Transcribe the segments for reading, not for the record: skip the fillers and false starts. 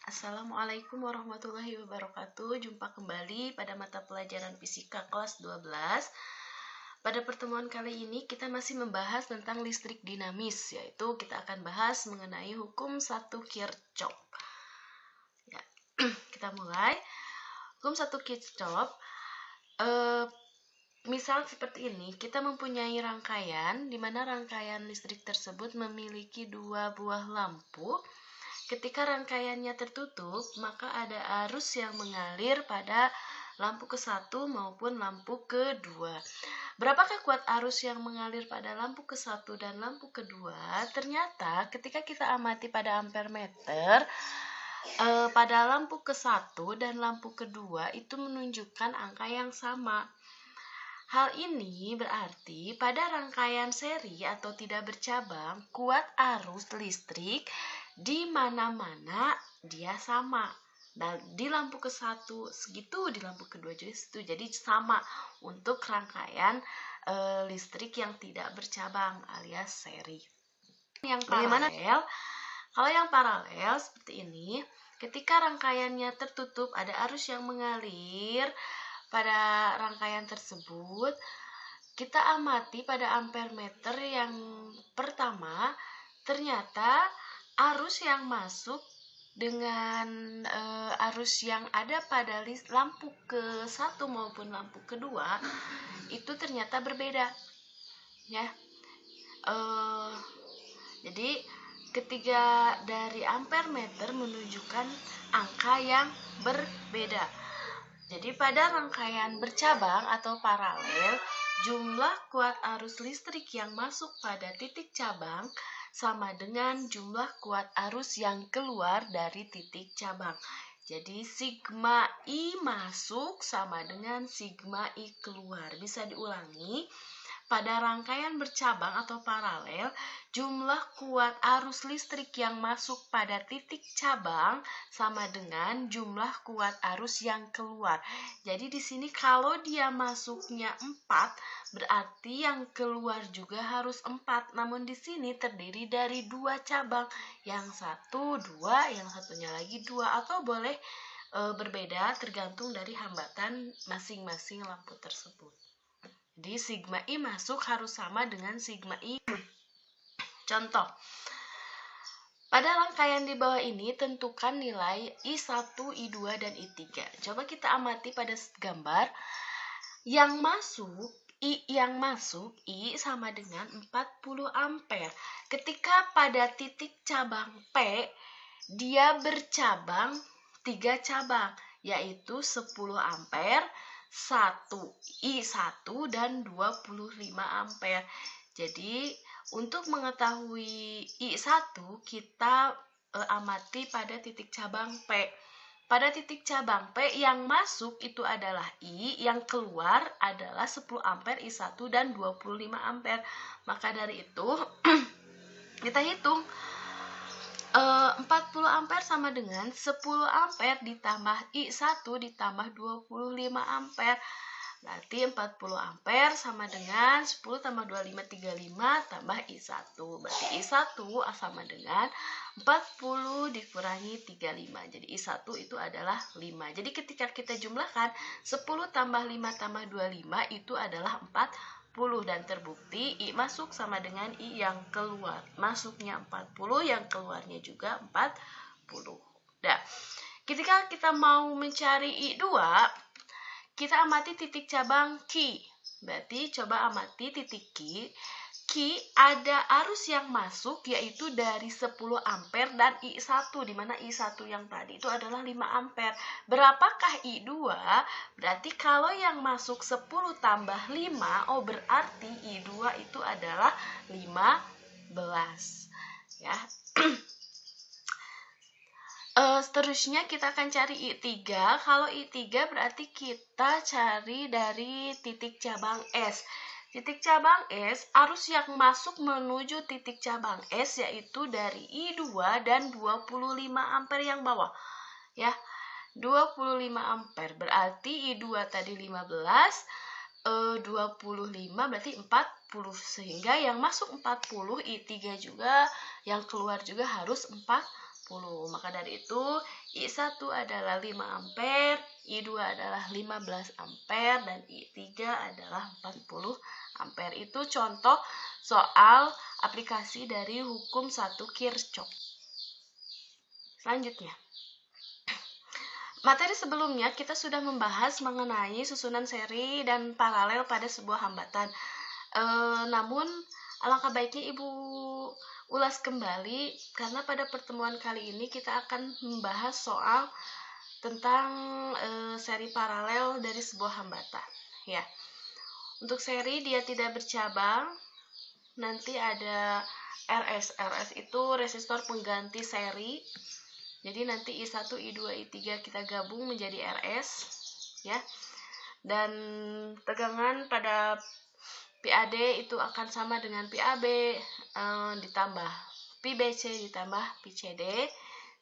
Assalamualaikum warahmatullahi wabarakatuh. Jumpa kembali pada mata pelajaran fisika kelas 12. Pada pertemuan kali ini kita masih membahas tentang listrik dinamis, yaitu kita akan bahas mengenai hukum 1 Kirchhoff. Ya, kita mulai. Hukum 1 Kirchhoff. Misal seperti ini, kita mempunyai rangkaian di mana rangkaian listrik tersebut memiliki 2 buah lampu. Ketika rangkaiannya tertutup, maka ada arus yang mengalir pada lampu ke-1 maupun lampu ke-2. Berapakah kuat arus yang mengalir pada lampu ke-1 dan lampu ke-2? Ternyata ketika kita amati pada ampermeter, pada lampu ke-1 dan lampu ke-2 itu menunjukkan angka yang sama. Hal ini berarti pada rangkaian seri atau tidak bercabang, kuat arus listrik di mana-mana dia sama. Dan di lampu ke-1 segitu, di lampu ke-2 juga segitu. Jadi sama untuk rangkaian listrik yang tidak bercabang alias seri. Yang paralel, kalau yang paralel seperti ini, ketika rangkaiannya tertutup ada arus yang mengalir pada rangkaian tersebut, kita amati pada ampermeter yang pertama, ternyata arus yang masuk dengan arus yang ada pada lampu ke-1 maupun lampu ke-2 itu ternyata berbeda, ya. Jadi ketiga dari ampermeter menunjukkan angka yang berbeda. Jadi pada rangkaian bercabang atau paralel, jumlah kuat arus listrik yang masuk pada titik cabang sama dengan jumlah kuat arus yang keluar dari titik cabang. Jadi sigma I masuk sama dengan sigma I keluar. Bisa diulangi. Pada rangkaian bercabang atau paralel, jumlah kuat arus listrik yang masuk pada titik cabang sama dengan jumlah kuat arus yang keluar. Jadi di sini kalau dia masuknya 4, berarti yang keluar juga harus 4. Namun di sini terdiri dari 2 cabang, yang satu 2, yang satunya lagi 2, atau boleh berbeda tergantung dari hambatan masing-masing lampu tersebut. Jadi sigma I masuk harus sama dengan sigma I. Contoh, pada rangkaian di bawah ini tentukan nilai I1, I2, dan I3. Coba kita amati pada gambar. Yang masuk I sama dengan 40 ampere. Ketika pada titik cabang P, dia bercabang 3 cabang, yaitu 10 ampere, 1 dan 25 ampere. Jadi untuk mengetahui I1 kita amati pada titik cabang P. Pada titik cabang P yang masuk itu adalah I, yang keluar adalah 10 ampere I1 dan 25 ampere. Maka dari itu kita hitung 40 ampere sama dengan 10 ampere ditambah I1 ditambah 25 ampere. Berarti 40 ampere sama dengan 10 tambah 25, 35 tambah I1. Berarti I1 sama dengan 40 dikurangi 35. Jadi I1 itu adalah 5. Jadi ketika kita jumlahkan 10 tambah 5 tambah 25 itu adalah 40. Dan terbukti I masuk sama dengan I yang keluar. Masuknya 40, yang keluarnya juga 40. Nah, ketika kita mau mencari I2, kita amati titik cabang Q. Berarti coba amati titik Q. Q ada arus yang masuk yaitu dari 10 ampere dan I1, di mana I1 yang tadi itu adalah 5 ampere. Berapakah I2? Berarti kalau yang masuk 10 tambah 5, berarti I2 itu adalah 15. Ya. Seterusnya kita akan cari I3. Kalau I3 berarti kita cari dari titik cabang S. Titik cabang S, arus yang masuk menuju titik cabang S yaitu dari I2 dan 25 ampere yang bawah. Ya, 25 ampere. Berarti I2 tadi 15, 25 berarti 40. Sehingga yang masuk 40, I3 juga, yang keluar juga harus 40. Maka dari itu I1 adalah 5 ampere, I2 adalah 15 ampere, dan I3 adalah 40 ampere. Itu contoh soal aplikasi dari hukum 1 Kirchhoff. Selanjutnya, materi sebelumnya kita sudah membahas mengenai susunan seri dan paralel pada sebuah hambatan. Namun alangkah baiknya Ibu ulas kembali, karena pada pertemuan kali ini kita akan membahas soal tentang seri paralel dari sebuah hambatan. Ya, untuk seri dia tidak bercabang. Nanti ada RS. RS itu resistor pengganti seri. Jadi nanti I1, I2, I3 kita gabung menjadi RS, ya. Dan tegangan pada PAD itu akan sama dengan PAB ditambah PBC ditambah PCD.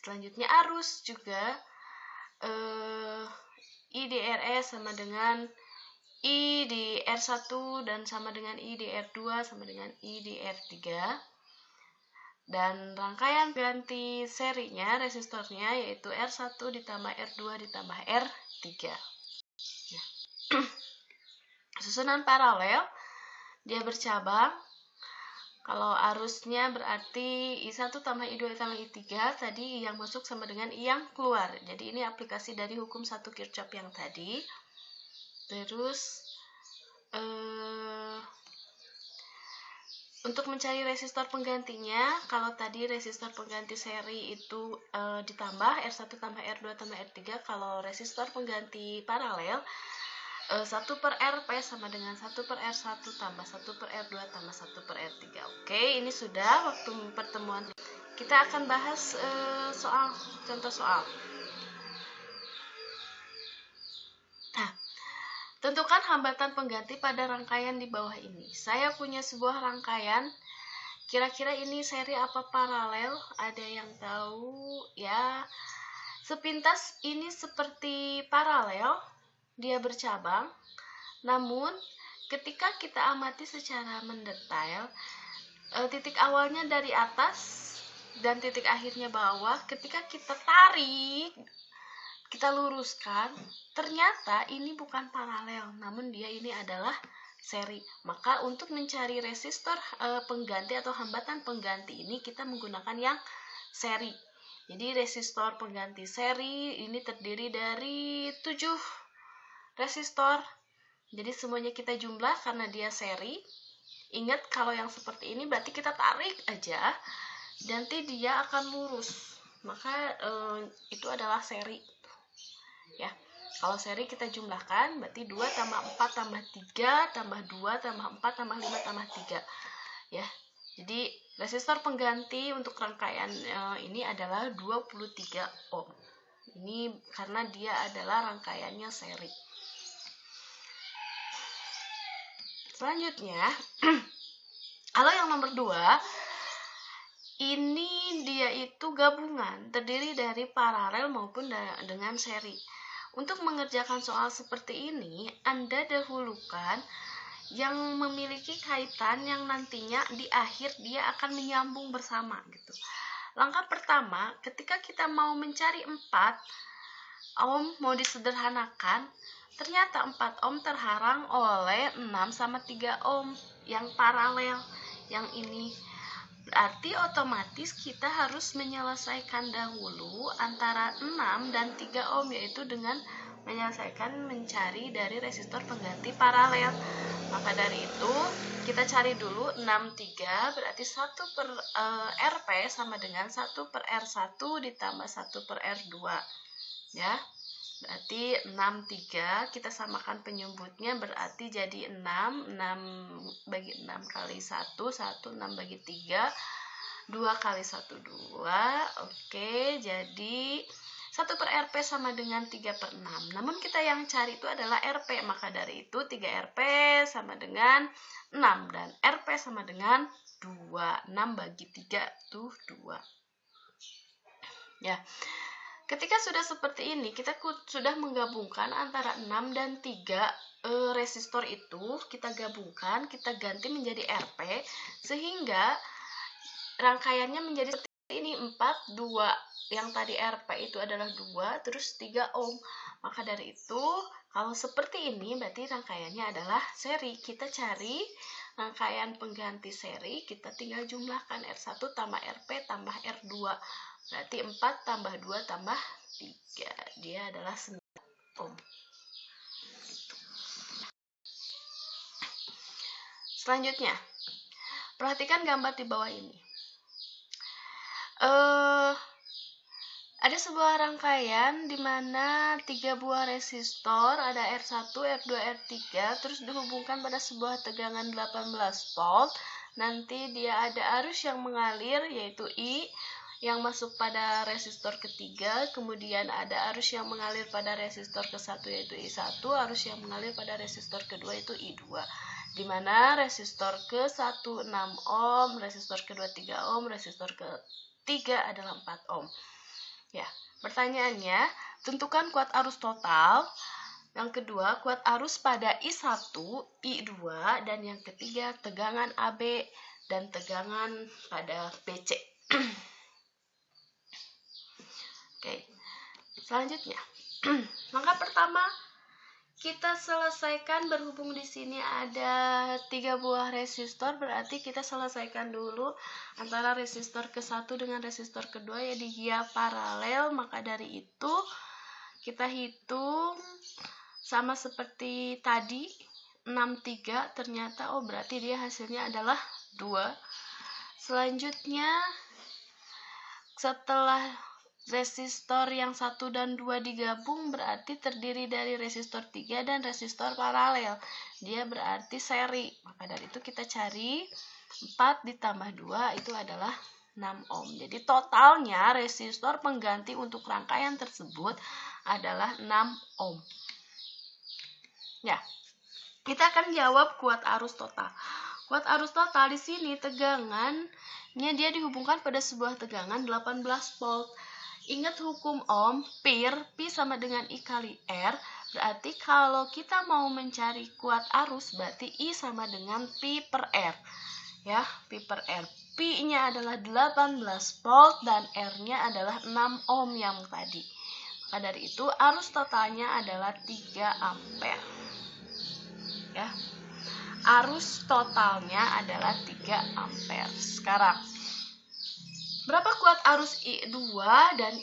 Selanjutnya arus juga I di RS sama dengan I di R1 dan sama dengan I di R2 sama dengan I di R3. Dan rangkaian ganti serinya, resistornya, yaitu R1 ditambah R2 ditambah R3. Ya. Susunan paralel, dia bercabang. Kalau arusnya berarti I1 tambah I2 tambah I3, tadi yang masuk sama dengan I yang keluar. Jadi ini aplikasi dari hukum 1 Kirchhoff yang tadi. Terus untuk mencari resistor penggantinya, kalau tadi resistor pengganti seri itu ditambah R1 tambah R2 tambah R3, kalau resistor pengganti paralel 1 per Rp sama dengan 1 per R1 tambah 1 per R2 tambah 1 per R3. Oke, ini sudah waktu pertemuan. Kita akan bahas contoh soal. Nah, tentukan hambatan pengganti pada rangkaian di bawah ini. Saya punya sebuah rangkaian. Kira-kira ini seri apa paralel? Ada yang tahu? Ya, sepintas ini seperti paralel. Dia bercabang. Namun, ketika kita amati secara mendetail, titik awalnya dari atas dan titik akhirnya bawah, ketika kita tarik, kita luruskan, ternyata ini bukan paralel, namun dia ini adalah seri. Maka untuk mencari resistor pengganti atau hambatan pengganti ini, kita menggunakan yang seri. Jadi resistor pengganti seri ini terdiri dari 7 resistor. Jadi semuanya kita jumlah karena dia seri. Ingat, kalau yang seperti ini berarti kita tarik aja, nanti dia akan lurus. Maka itu adalah seri. Ya, kalau seri kita jumlahkan berarti 2 tambah 4 tambah 3 tambah 2 tambah 4 tambah 5 tambah 3. Ya, jadi resistor pengganti untuk rangkaian ini adalah 23 ohm. Ini karena dia adalah rangkaiannya seri. Selanjutnya, kalau yang nomor 2, ini dia itu gabungan, terdiri dari paralel maupun dengan seri. Untuk mengerjakan soal seperti ini, Anda dahulukan yang memiliki kaitan yang nantinya di akhir dia akan menyambung bersama gitu. Langkah pertama, ketika kita mau mencari 4 ohm, mau disederhanakan, ternyata 4 ohm terharang oleh 6 sama 3 ohm yang paralel yang ini. Berarti otomatis kita harus menyelesaikan dahulu antara 6 dan 3 ohm, yaitu dengan menyelesaikan mencari dari resistor pengganti paralel. Maka dari itu kita cari dulu 63, berarti 1 per Rp sama dengan 1 per R1 ditambah 1 per R2. Ya, berarti 63 kita samakan penyebutnya, berarti jadi 6 bagi 6 kali 1 6 bagi 3, 2 kali 1 2. Oke, jadi 1 per Rp sama dengan 3 per 6. Namun kita yang cari itu adalah Rp, maka dari itu 3 Rp sama dengan 6 dan Rp sama dengan 2. 6 bagi 3 itu 2. Ya. Ketika sudah seperti ini, kita sudah menggabungkan antara 6 dan 3 resistor itu, kita gabungkan, kita ganti menjadi Rp, sehingga rangkaiannya menjadi ini 4, 2. Yang tadi RP itu adalah 2, terus 3 ohm. Maka dari itu, kalau seperti ini berarti rangkaiannya adalah seri. Kita cari rangkaian pengganti seri, kita tinggal jumlahkan R1 tambah RP tambah R2. Berarti 4 tambah 2 tambah 3. Dia adalah 9 ohm. Selanjutnya, perhatikan gambar di bawah ini. Ada sebuah rangkaian di mana 3 buah resistor, ada R1, R2, R3, terus dihubungkan pada sebuah tegangan 18 volt. Nanti dia ada arus yang mengalir, yaitu I, yang masuk pada resistor ketiga, kemudian ada arus yang mengalir pada resistor ke-1 yaitu I1, arus yang mengalir pada resistor kedua itu I2. Di mana resistor ke-1 6 ohm, resistor kedua 3 ohm, resistor ketiga adalah 4 ohm. Ya, pertanyaannya, tentukan kuat arus total. Yang kedua, kuat arus pada I1, I2, dan yang ketiga, tegangan AB dan tegangan pada BC. Oke, selanjutnya. Langkah pertama, kita selesaikan, berhubung di sini ada 3 buah resistor, berarti kita selesaikan dulu antara resistor ke-1 dengan resistor kedua, ya dia paralel. Maka dari itu kita hitung sama seperti tadi 63, ternyata berarti dia hasilnya adalah 2. Selanjutnya, setelah resistor yang 1 dan 2 digabung, berarti terdiri dari resistor 3 dan resistor paralel. Dia berarti seri. Maka dari itu kita cari 4 ditambah 2 itu adalah 6 ohm. Jadi totalnya resistor pengganti untuk rangkaian tersebut adalah 6 ohm. Ya, kita akan jawab kuat arus total. Kuat arus total di sini tegangannya dia dihubungkan pada sebuah tegangan 18 volt. Ingat hukum Ohm, P sama dengan I kali R. Berarti kalau kita mau mencari kuat arus, berarti I sama dengan P per R. Ya, P per R. P-nya adalah 18 volt dan R-nya adalah 6 ohm yang tadi. Maka dari itu arus totalnya adalah 3 ampere. Ya. Arus totalnya adalah 3 ampere. Sekarang, berapa kuat arus I2 dan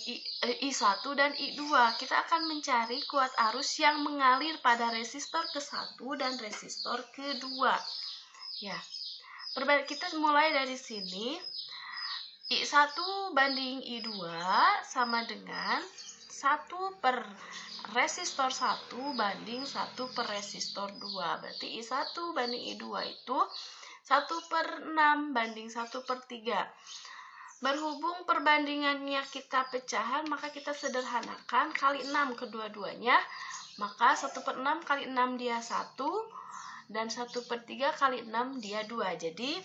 I1 dan I2? Kita akan mencari kuat arus yang mengalir pada resistor ke-1 dan resistor kedua. Ya. Kita mulai dari sini. I1 banding I2 sama dengan 1 per resistor 1 banding 1 per resistor 2. Berarti I1 banding I2 itu 1 per 6 banding 1 per 3. Berhubung perbandingannya kita pecahan, maka kita sederhanakan, kali 6 kedua-duanya, maka 1 per 6 kali 6 dia 1, dan 1 per 3 kali 6 dia 2. Jadi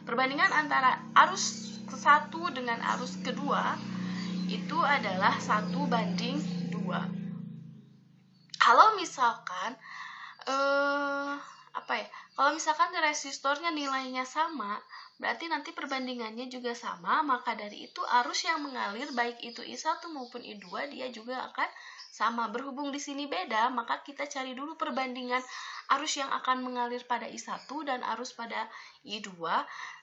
perbandingan antara arus ke-1 dengan arus kedua itu adalah 1 banding 2. Kalau misalkan kalau misalkan resistornya nilainya sama, berarti nanti perbandingannya juga sama. Maka dari itu arus yang mengalir baik itu I1 maupun I2 dia juga akan sama. Berhubung di sini beda, maka kita cari dulu perbandingan arus yang akan mengalir pada I1 dan arus pada I2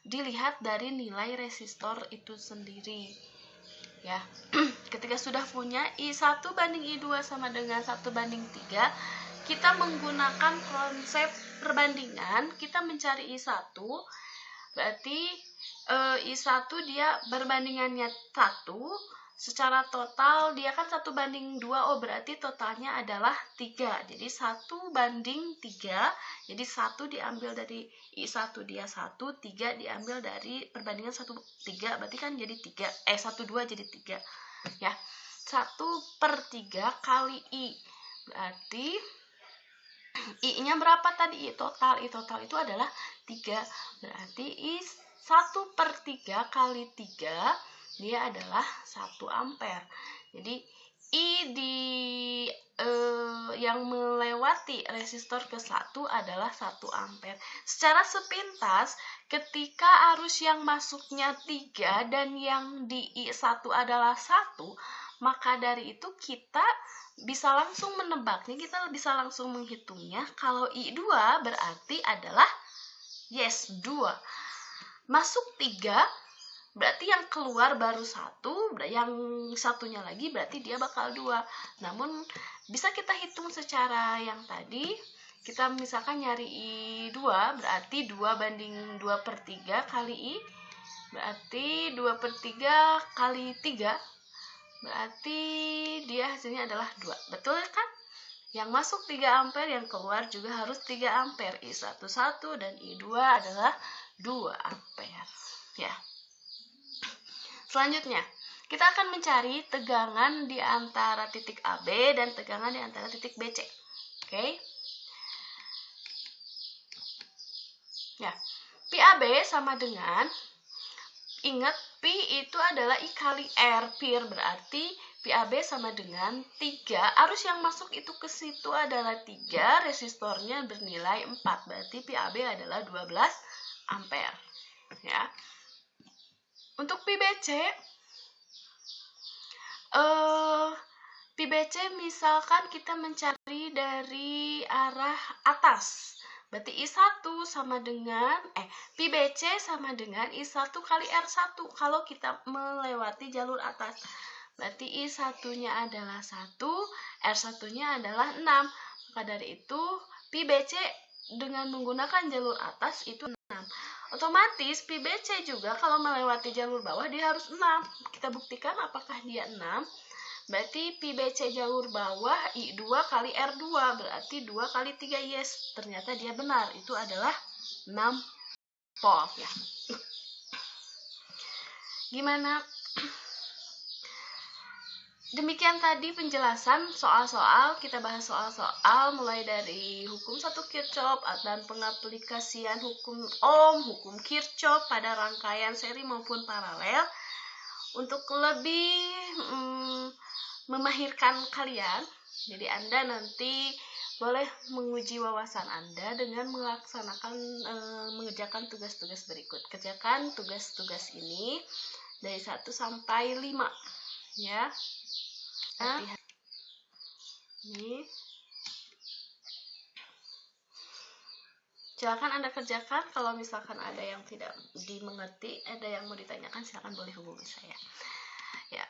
dilihat dari nilai resistor itu sendiri. Ya. Ketika sudah punya I1 banding I2 sama dengan 1 banding 3, kita menggunakan konsep perbandingan, kita mencari I1, berarti I1 dia berbandingannya 1, secara total dia kan 1 banding 2, berarti totalnya adalah 3. Jadi 1 banding 3, jadi 1 diambil dari I1 dia 1, 3 diambil dari perbandingan 1, 3, berarti kan jadi 1, 2 jadi 3. Ya, 1 per 3 kali I, berarti I-nya berapa tadi? I total itu adalah 3. Berarti I1 per 3 kali 3 dia adalah 1 ampere. Jadi I yang melewati resistor ke-1 adalah 1 ampere. Secara sepintas, ketika arus yang masuknya 3 dan yang di I1 adalah 1, maka dari itu kita bisa langsung menebaknya, kita bisa langsung menghitungnya. Kalau I2 berarti adalah 2. Masuk 3, berarti yang keluar baru 1, yang satunya lagi berarti dia bakal 2. Namun bisa kita hitung secara yang tadi, kita misalkan nyari I2, berarti 2 banding 2/3 kali I, berarti 2/3 kali 3, berarti dia hasilnya adalah 2. Betul kan? Yang masuk 3 ampere, yang keluar juga harus 3 ampere. I1 1 dan I2 adalah 2 ampere. Ya. Selanjutnya, kita akan mencari tegangan di antara titik AB dan tegangan di antara titik BC. Oke. Ya. PAB sama dengan, ingat P itu adalah I kali R, PIR, berarti PAB sama dengan 3. Arus yang masuk itu ke situ adalah 3, resistornya bernilai 4, berarti PAB adalah 12 ampere. Ya. Untuk PBC, misalkan kita mencari dari arah atas, berarti I1 sama dengan PBC sama dengan I1 kali R1 kalau kita melewati jalur atas. Berarti I1-nya adalah 1, R1-nya adalah 6. Maka dari itu PBC dengan menggunakan jalur atas itu 6. Otomatis PBC juga kalau melewati jalur bawah dia harus 6. Kita buktikan apakah dia 6. Berarti PBC jalur bawah I2 kali R2, berarti 2 kali 3, yes. Ternyata dia benar, itu adalah 6 volt ya. Gimana? Demikian tadi penjelasan soal-soal, kita bahas soal-soal mulai dari hukum 1 Kirchhoff dan pengaplikasian hukum Ohm, hukum Kirchhoff pada rangkaian seri maupun paralel. Untuk lebih memahirkan kalian, jadi Anda nanti boleh menguji wawasan Anda dengan mengerjakan tugas-tugas berikut. Kerjakan tugas-tugas ini dari 1 sampai 5 ya. Ini silakan Anda kerjakan. Kalau misalkan ada yang tidak dimengerti, ada yang mau ditanyakan, silakan boleh hubungi saya. Ya,